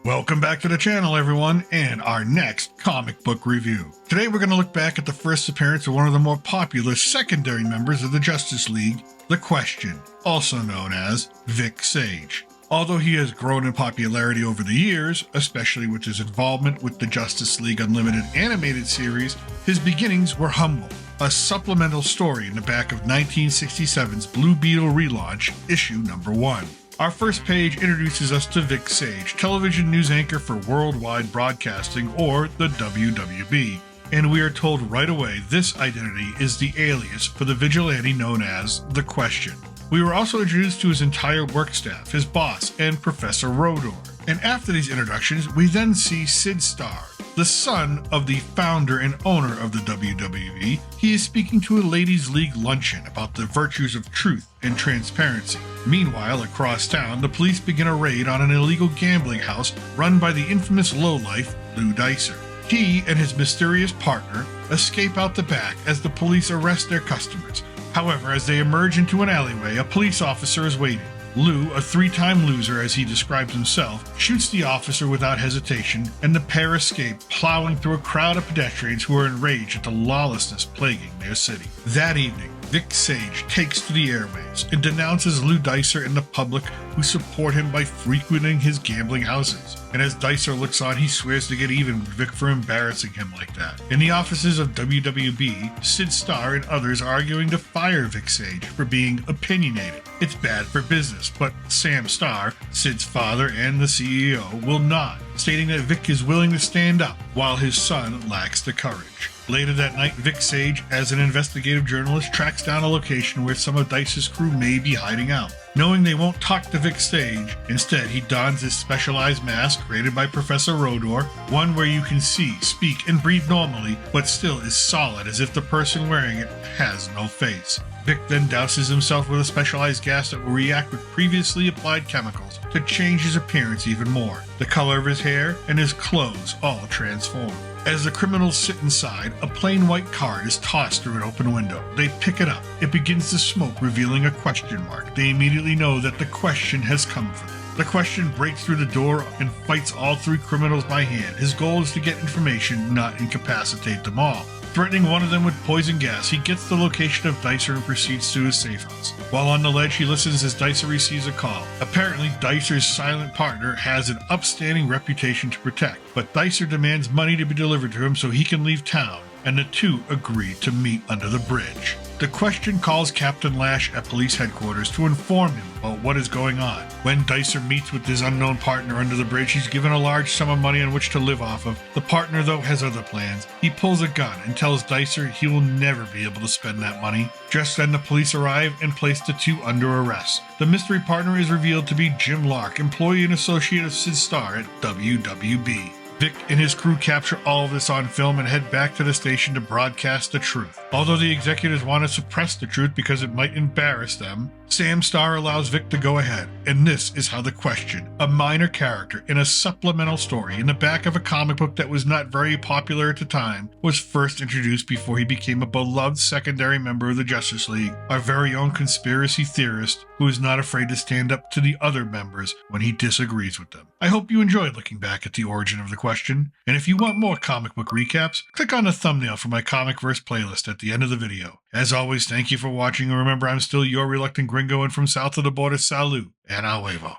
Welcome back to the channel, everyone, and our next comic book review. Today we're going to look back at the first appearance of one of the more popular secondary members of the Justice League, The Question, also known as Vic Sage. Although he has grown in popularity over the years, especially with his involvement with the Justice League Unlimited animated series, his beginnings were humble. A supplemental story in the back of 1967's Blue Beetle relaunch, issue number 1. Our first page introduces us to Vic Sage, television news anchor for Worldwide Broadcasting, or the WWB. And we are told right away this identity is the alias for the vigilante known as The Question. We were also introduced to his entire work staff, his boss, and Professor Rodor. And after these introductions, we then see Sid Starr, the son of the founder and owner of the WWE. He is speaking to a ladies' league luncheon about the virtues of truth and transparency. Meanwhile, across town, the police begin a raid on an illegal gambling house run by the infamous lowlife Lou Dicer. He and his mysterious partner escape out the back as the police arrest their customers. However, as they emerge into an alleyway, a police officer is waiting. Lou, a three-time loser as he describes himself, shoots the officer without hesitation, and the pair escape, plowing through a crowd of pedestrians who are enraged at the lawlessness plaguing their city. That evening, Vic Sage takes to the airwaves and denounces Lou Dicer and the public who support him by frequenting his gambling houses. And as Dicer looks on, he swears to get even with Vic for embarrassing him like that. In the offices of WWB, Sid Starr and others are arguing to fire Vic Sage for being opinionated. It's bad for business, but Sam Starr, Sid's father and the CEO, will not, stating that Vic is willing to stand up while his son lacks the courage. Later that night, Vic Sage, as an investigative journalist, tracks down a location where some of Dice's crew may be hiding out. Knowing they won't talk to Vic Sage, instead he dons his specialized mask created by Professor Rodor, one where you can see, speak, and breathe normally, but still is solid as if the person wearing it has no face. Vic then douses himself with a specialized gas that will react with previously applied chemicals to change his appearance even more. The color of his hair and his clothes all transform. As the criminals sit inside, a plain white card is tossed through an open window. They pick it up. It begins to smoke, revealing a question mark. They immediately know that the question has come for them. The Question breaks through the door and fights all three criminals by hand. His goal is to get information, not incapacitate them all. Threatening one of them with poison gas, he gets the location of Dicer and proceeds to his safe house. While on the ledge, he listens as Dicer receives a call. Apparently, Dicer's silent partner has an upstanding reputation to protect, but Dicer demands money to be delivered to him so he can leave town, and the two agree to meet under the bridge. The Question calls Captain Lash at police headquarters to inform him about what is going on. When Dicer meets with his unknown partner under the bridge, he's given a large sum of money on which to live off of. The partner, though, has other plans. He pulls a gun and tells Dicer he will never be able to spend that money. Just then, the police arrive and place the two under arrest. The mystery partner is revealed to be Jim Lark, employee and associate of Sid Starr at WWB. Vic and his crew capture all of this on film and head back to the station to broadcast the truth. Although the executives want to suppress the truth because it might embarrass them, Sam Starr allows Vic to go ahead, and this is how The Question, a minor character in a supplemental story in the back of a comic book that was not very popular at the time, was first introduced before he became a beloved secondary member of the Justice League, our very own conspiracy theorist who is not afraid to stand up to the other members when he disagrees with them. I hope you enjoyed looking back at the origin of The Question, and if you want more comic book recaps, click on the thumbnail for my Comicverse playlist at the end of the video. As always, thank you for watching, and remember, I'm still your reluctant gringo, and from south of the border, salute, and a huevo.